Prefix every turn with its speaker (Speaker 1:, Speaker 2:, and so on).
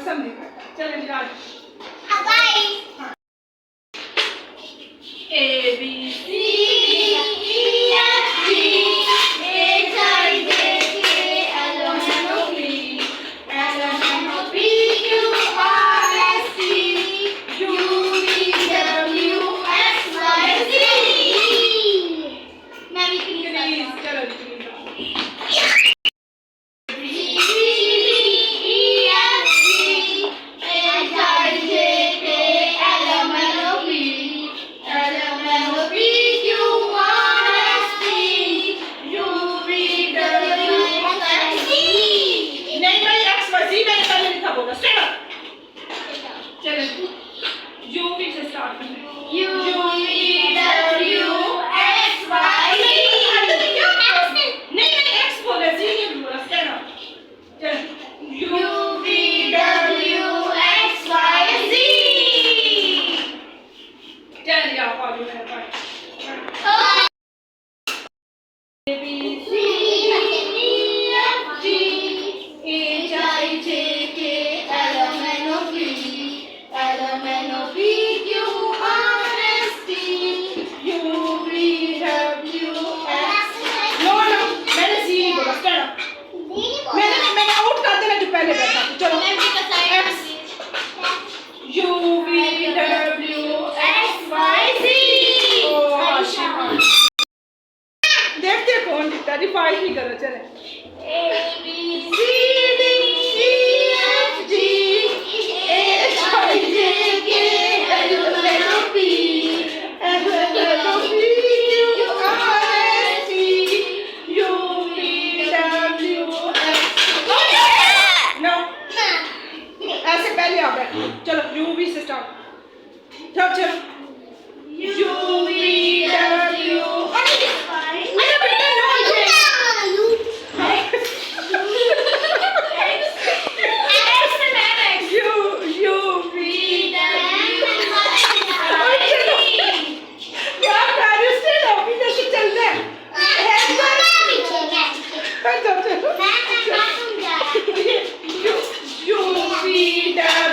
Speaker 1: कसम नहीं खाता। चलो विराज
Speaker 2: bye.
Speaker 1: A B C
Speaker 2: E F G H I J K L M N O P Q R S T U V W X Y Z। मैं भी
Speaker 1: please चलो please revise भी करो चले
Speaker 2: A B C D E F G H I J K L M N O P
Speaker 1: Q R S T U V W X। No ऐसे पहले आ बैठो चलो U V से स्टार्ट चलो U V W U V W